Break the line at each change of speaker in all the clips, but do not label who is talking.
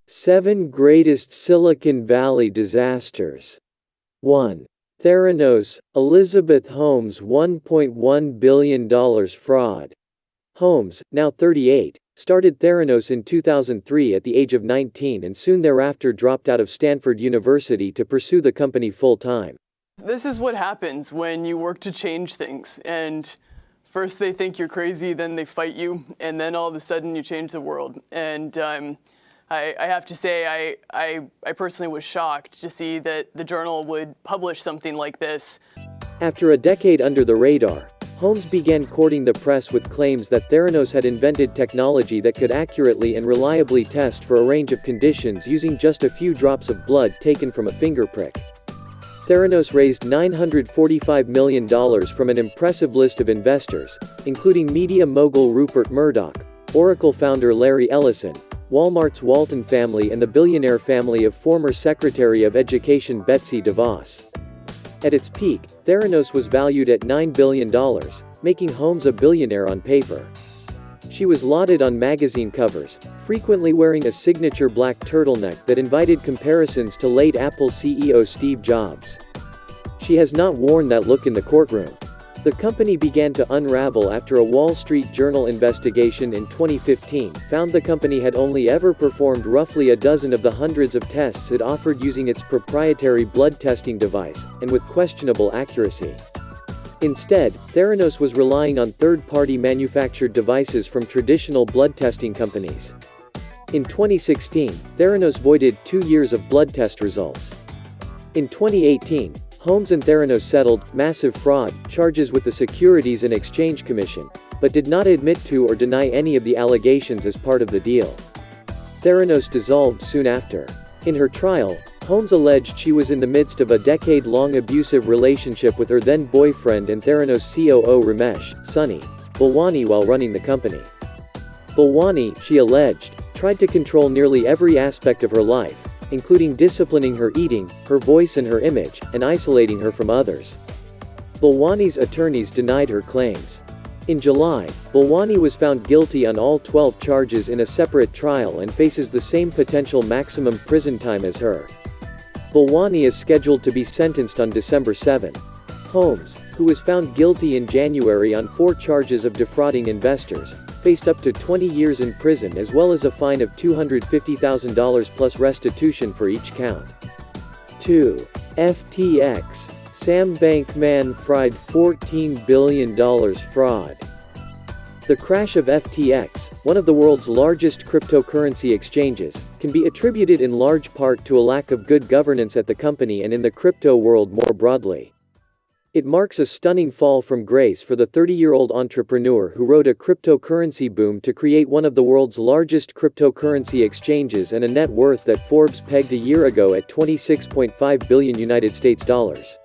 Seven Greatest Silicon Valley Disasters. 1. Theranos, Elizabeth Holmes $1.1 billion fraud. Holmes, now 38, started Theranos in 2003 at the age of 19 and soon thereafter dropped out of Stanford University to pursue the company full-time.
This is what happens when you work to change things, and first they think you're crazy, then they fight you, and then all of a sudden you change the world. And I have to say, I personally was shocked to see that the journal would publish something like this.
After a decade under the radar, Holmes began courting the press with claims that Theranos had invented technology that could accurately and reliably test for a range of conditions using just a few drops of blood taken from a finger prick. Theranos raised $945 million from an impressive list of investors, including media mogul Rupert Murdoch, Oracle founder Larry Ellison, Walmart's Walton family and the billionaire family of former Secretary of Education Betsy DeVos. At its peak, Theranos was valued at $9 billion, making Holmes a billionaire on paper. She was lauded on magazine covers, frequently wearing a signature black turtleneck that invited comparisons to late Apple CEO Steve Jobs. She has not worn that look in the courtroom. The company began to unravel after a Wall Street Journal investigation in 2015 found the company had only ever performed roughly a dozen of the hundreds of tests it offered using its proprietary blood testing device, and with questionable accuracy. Instead, Theranos was relying on third-party manufactured devices from traditional blood testing companies. In 2016, Theranos voided 2 years of blood test results. In 2018, Holmes and Theranos settled massive fraud charges with the Securities and Exchange Commission, but did not admit to or deny any of the allegations as part of the deal. Theranos dissolved soon after. In her trial, Holmes alleged she was in the midst of a decade-long abusive relationship with her then-boyfriend and Theranos COO Ramesh Sunny Balwani while running the company. Balwani, she alleged, tried to control nearly every aspect of her life, including disciplining her eating, her voice and her image, and isolating her from others. Balwani's attorneys denied her claims. In July, Balwani was found guilty on all 12 charges in a separate trial and faces the same potential maximum prison time as her. Balwani is scheduled to be sentenced on December 7. Holmes, who was found guilty in January on 4 charges of defrauding investors, faced up to 20 years in prison as well as a fine of $250,000 plus restitution for each count. 2. FTX. Sam Bankman fried $14 billion fraud. The crash of FTX, one of the world's largest cryptocurrency exchanges, can be attributed in large part to a lack of good governance at the company and in the crypto world more broadly. It marks a stunning fall from grace for the 30-year-old entrepreneur who rode a cryptocurrency boom to create one of the world's largest cryptocurrency exchanges and a net worth that Forbes pegged a year ago at $26.5 billion United States dollars.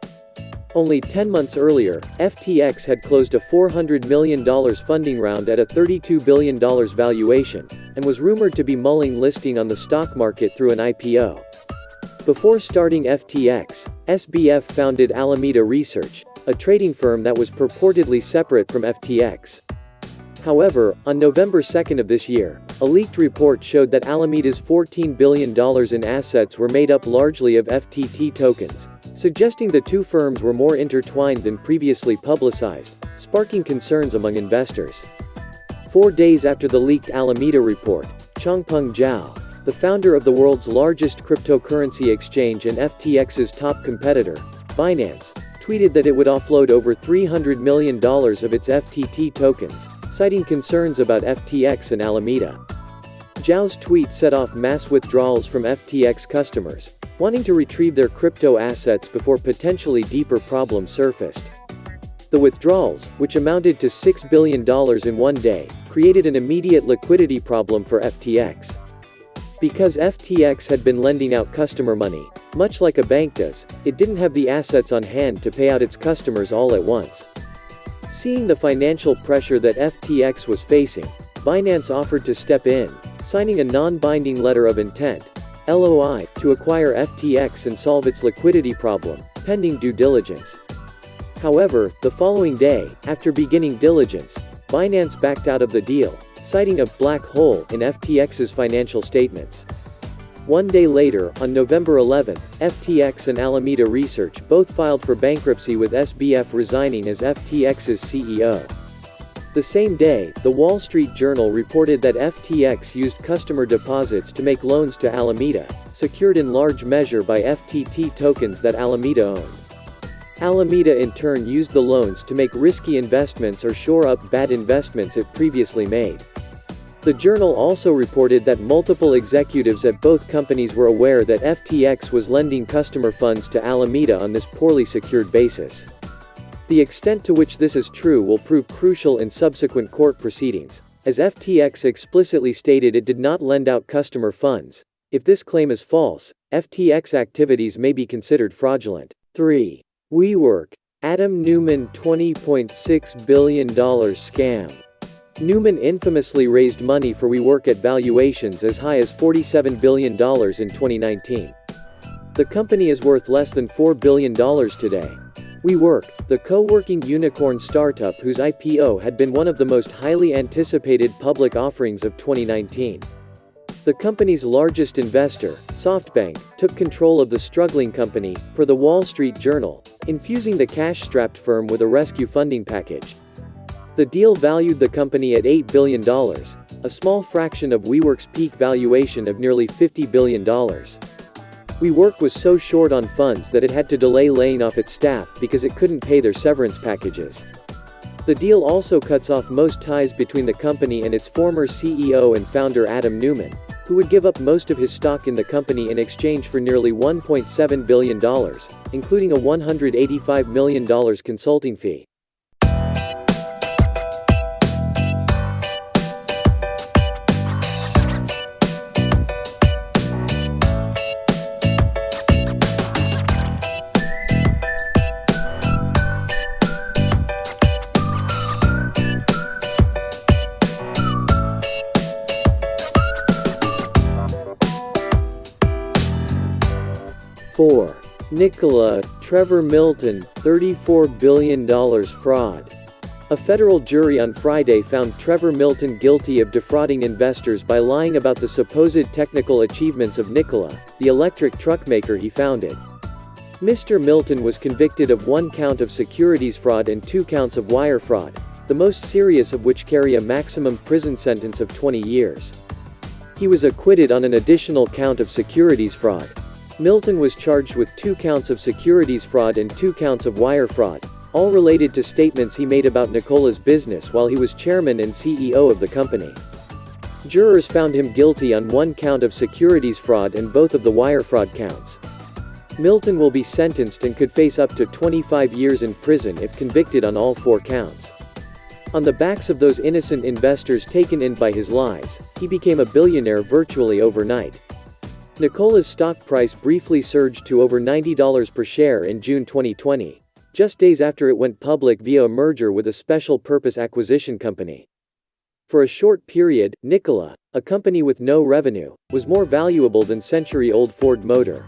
Only 10 months earlier, FTX had closed a $400 million funding round at a $32 billion valuation, and was rumored to be mulling listing on the stock market through an IPO. Before starting FTX, SBF founded Alameda Research, a trading firm that was purportedly separate from FTX. However, on November 2 of this year, a leaked report showed that Alameda's $14 billion in assets were made up largely of FTT tokens, suggesting the two firms were more intertwined than previously publicized, sparking concerns among investors. 4 days after the leaked Alameda report, Changpeng Zhao, the founder of the world's largest cryptocurrency exchange and FTX's top competitor, Binance, tweeted that it would offload over $300 million of its FTT tokens, citing concerns about FTX and Alameda. Zhao's tweet set off mass withdrawals from FTX customers, wanting to retrieve their crypto assets before potentially deeper problems surfaced. The withdrawals, which amounted to $6 billion in one day, created an immediate liquidity problem for FTX. Because FTX had been lending out customer money, much like a bank does, it didn't have the assets on hand to pay out its customers all at once. Seeing the financial pressure that FTX was facing, Binance offered to step in, signing a non-binding letter of intent, LOI, to acquire FTX and solve its liquidity problem, pending due diligence. However, the following day, after beginning diligence, Binance backed out of the deal, citing a black hole in FTX's financial statements. One day later, on November 11, FTX and Alameda Research both filed for bankruptcy with SBF resigning as FTX's CEO. The same day, the Wall Street Journal reported that FTX used customer deposits to make loans to Alameda, secured in large measure by FTT tokens that Alameda owned. Alameda in turn used the loans to make risky investments or shore up bad investments it previously made. The Journal also reported that multiple executives at both companies were aware that FTX was lending customer funds to Alameda on this poorly secured basis. The extent to which this is true will prove crucial in subsequent court proceedings, as FTX explicitly stated it did not lend out customer funds. If this claim is false, FTX activities may be considered fraudulent. 3. WeWork. Adam Neuman $20.6 billion scam. Neuman infamously raised money for WeWork at valuations as high as $47 billion in 2019. The company is worth less than $4 billion today. WeWork, the co-working unicorn startup whose IPO had been one of the most highly anticipated public offerings of 2019. The company's largest investor, SoftBank, took control of the struggling company, per the Wall Street Journal, infusing the cash-strapped firm with a rescue funding package. The deal valued the company at $8 billion, a small fraction of WeWork's peak valuation of nearly $50 billion. WeWork was so short on funds that it had to delay laying off its staff because it couldn't pay their severance packages. The deal also cuts off most ties between the company and its former CEO and founder Adam Neuman, who would give up most of his stock in the company in exchange for nearly $1.7 billion, including a $185 million consulting fee. Nikola, Trevor Milton, $34 billion fraud. A federal jury on Friday found Trevor Milton guilty of defrauding investors by lying about the supposed technical achievements of Nikola, the electric truck maker he founded. Mr. Milton was convicted of 1 count of securities fraud and 2 counts of wire fraud, the most serious of which carry a maximum prison sentence of 20 years. He was acquitted on an additional count of securities fraud. Milton was charged with 2 counts of securities fraud and 2 counts of wire fraud, all related to statements he made about Nikola's business while he was chairman and CEO of the company. Jurors found him guilty on 1 count of securities fraud and both of the wire fraud counts. Milton will be sentenced and could face up to 25 years in prison if convicted on all 4 counts. On the backs of those innocent investors taken in by his lies, he became a billionaire virtually overnight. Nikola's stock price briefly surged to over $90 per share in June 2020, just days after it went public via a merger with a special purpose acquisition company. For a short period, Nikola, a company with no revenue, was more valuable than century-old Ford Motor.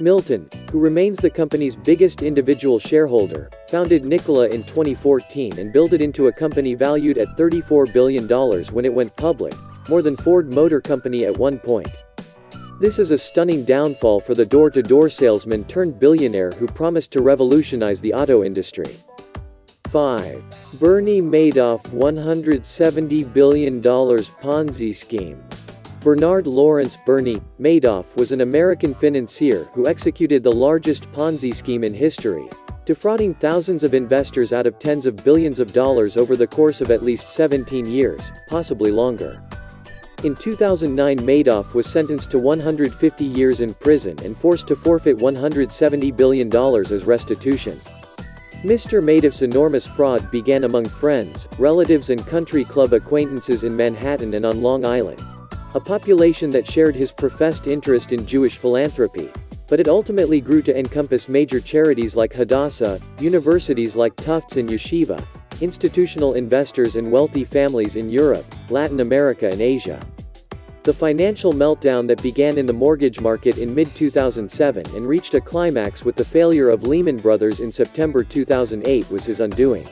Milton, who remains the company's biggest individual shareholder, founded Nikola in 2014 and built it into a company valued at $34 billion when it went public, more than Ford Motor Company at one point. This is a stunning downfall for the door-to-door salesman turned billionaire who promised to revolutionize the auto industry. 5. Bernie Madoff $170 billion Ponzi scheme. Bernard Lawrence Bernie Madoff was an American financier who executed the largest Ponzi scheme in history, defrauding thousands of investors out of tens of billions of dollars over the course of at least 17 years, possibly longer. In 2009, Madoff was sentenced to 150 years in prison and forced to forfeit $170 billion as restitution. Mr. Madoff's enormous fraud began among friends, relatives and country club acquaintances in Manhattan and on Long Island, a population that shared his professed interest in Jewish philanthropy, but it ultimately grew to encompass major charities like Hadassah, universities like Tufts and Yeshiva, institutional investors and wealthy families in Europe, Latin America and Asia. The financial meltdown that began in the mortgage market in mid-2007 and reached a climax with the failure of Lehman Brothers in September 2008 was his undoing.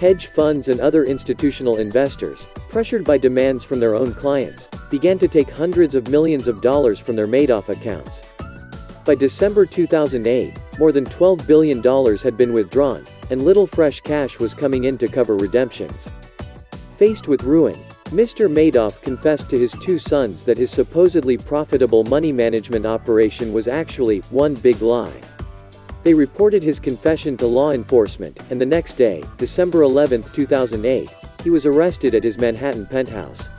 Hedge funds and other institutional investors, pressured by demands from their own clients, began to take hundreds of millions of dollars from their Madoff accounts. By December 2008, more than $12 billion had been withdrawn, and little fresh cash was coming in to cover redemptions. Faced with ruin, Mr. Madoff confessed to his two sons that his supposedly profitable money management operation was actually one big lie. They reported his confession to law enforcement, and the next day, December 11, 2008, he was arrested at his Manhattan penthouse.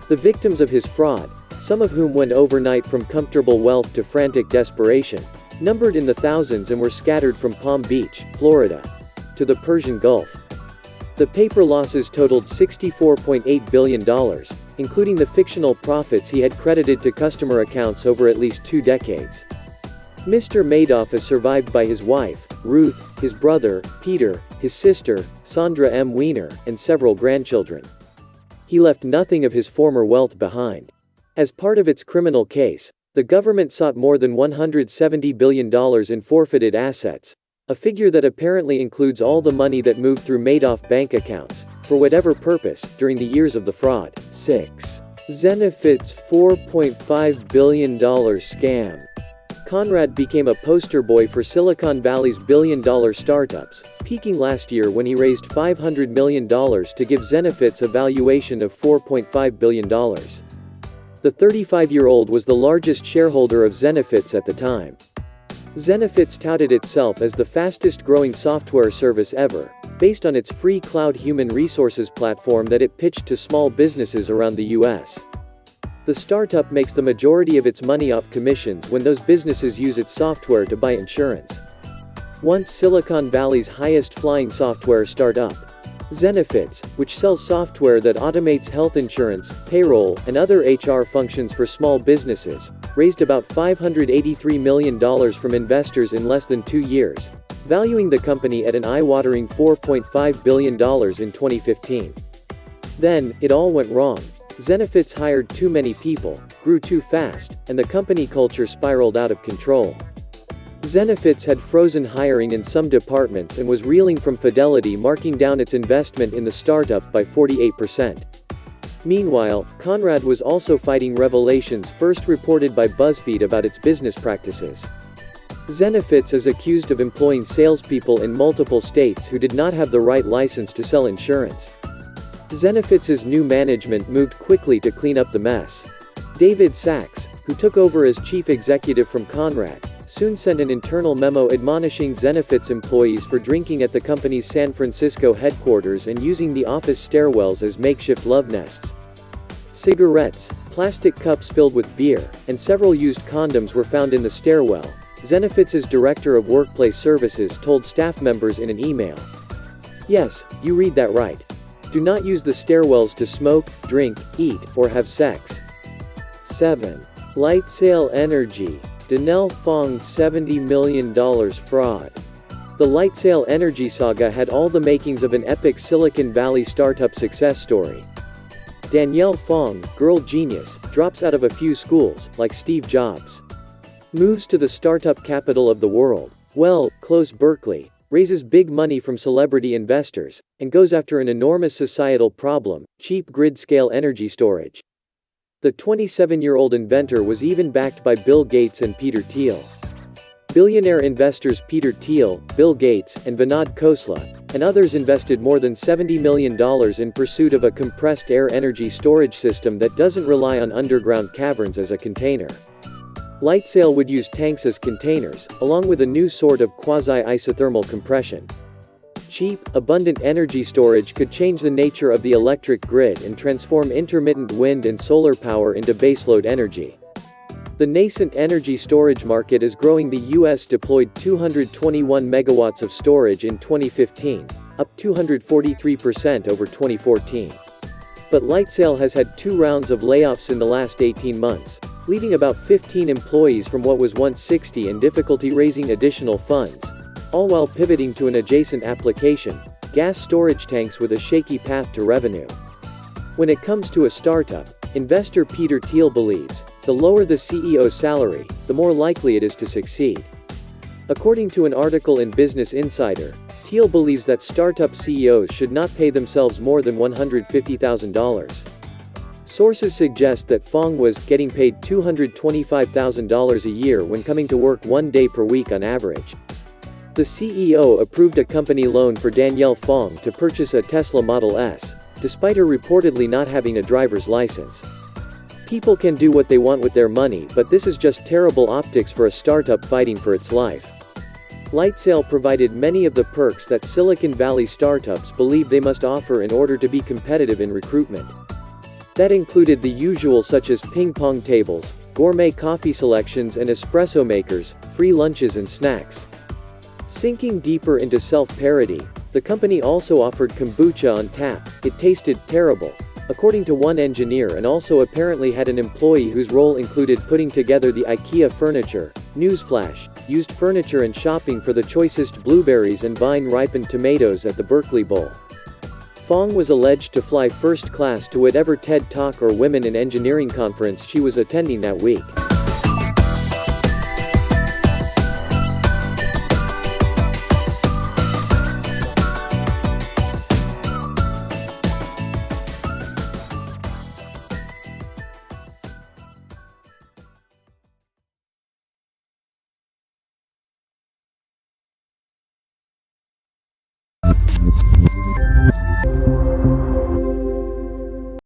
The victims of his fraud, some of whom went overnight from comfortable wealth to frantic desperation, numbered in the thousands and were scattered from Palm Beach, Florida, to the Persian Gulf. The paper losses totaled $64.8 billion, including the fictional profits he had credited to customer accounts over at least 2 decades. Mr. Madoff is survived by his wife, Ruth, his brother, Peter, his sister, Sandra M. Weiner, and several grandchildren. He left nothing of his former wealth behind. As part of its criminal case, the government sought more than $170 billion in forfeited assets, a figure that apparently includes all the money that moved through Madoff bank accounts, for whatever purpose, during the years of the fraud. 6. Zenefits' $4.5 billion scam. Conrad became a poster boy for Silicon Valley's billion-dollar startups, peaking last year when he raised $500 million to give Zenefits a valuation of $4.5 billion. The 35-year-old was the largest shareholder of Zenefits at the time. Zenefits touted itself as the fastest-growing software service ever, based on its free cloud human resources platform that it pitched to small businesses around the U.S. The startup makes the majority of its money off commissions when those businesses use its software to buy insurance. Once Silicon Valley's highest-flying software startup, Zenefits, which sells software that automates health insurance, payroll, and other HR functions for small businesses, raised about $583 million from investors in less than 2 years, valuing the company at an eye-watering $4.5 billion in 2015. Then, it all went wrong. Zenefits hired too many people, grew too fast, and the company culture spiraled out of control. Zenefits had frozen hiring in some departments and was reeling from Fidelity marking down its investment in the startup by 48%. Meanwhile, Conrad was also fighting revelations first reported by BuzzFeed about its business practices. Zenefits is accused of employing salespeople in multiple states who did not have the right license to sell insurance. Zenefits' new management moved quickly to clean up the mess. David Sachs, who took over as chief executive from Conrad, soon sent an internal memo admonishing Zenefits employees for drinking at the company's San Francisco headquarters and using the office stairwells as makeshift love nests. Cigarettes, plastic cups filled with beer, and several used condoms were found in the stairwell, Zenefits' director of workplace services told staff members in an email. Yes, you read that right. Do not use the stairwells to smoke, drink, eat, or have sex. 7. LightSail Energy. Danielle Fong $70 million fraud. The LightSail Energy saga had all the makings of an epic Silicon Valley startup success story. Danielle Fong, girl genius, drops out of a few schools, like Steve Jobs. Moves to the startup capital of the world, close Berkeley, raises big money from celebrity investors, and goes after an enormous societal problem, cheap grid-scale energy storage. The 27-year-old inventor was even backed by Bill Gates and Peter Thiel. Billionaire investors Peter Thiel, Bill Gates, and Vinod Khosla, and others invested more than $70 million in pursuit of a compressed air energy storage system that doesn't rely on underground caverns as a container. LightSail would use tanks as containers, along with a new sort of quasi-isothermal compression. Cheap, abundant energy storage could change the nature of the electric grid and transform intermittent wind and solar power into baseload energy. The nascent energy storage market is growing. The U.S. deployed 221 megawatts of storage in 2015, up 243% over 2014. But LightSail has had 2 rounds of layoffs in the last 18 months, leaving about 15 employees from what was once 60 and difficulty raising additional funds, all while pivoting to an adjacent application, gas storage tanks with a shaky path to revenue. When it comes to a startup, investor Peter Thiel believes, the lower the CEO's salary, the more likely it is to succeed. According to an article in Business Insider, Thiel believes that startup CEOs should not pay themselves more than $150,000. Sources suggest that Fong was getting paid $225,000 a year when coming to work 1 day per week on average. The CEO approved a company loan for Danielle Fong to purchase a Tesla Model S, despite her reportedly not having a driver's license. People can do what they want with their money, but this is just terrible optics for a startup fighting for its life. LightSail provided many of the perks that Silicon Valley startups believe they must offer in order to be competitive in recruitment. That included the usual, such as ping pong tables, gourmet coffee selections and espresso makers, free lunches and snacks. Sinking deeper into self-parody, the company also offered kombucha on tap. It tasted terrible, according to one engineer, and also apparently had an employee whose role included putting together the IKEA furniture. Newsflash: used furniture and shopping for the choicest blueberries and vine-ripened tomatoes at the Berkeley Bowl. Fong was alleged to fly first class to whatever TED Talk or Women in Engineering conference she was attending that week.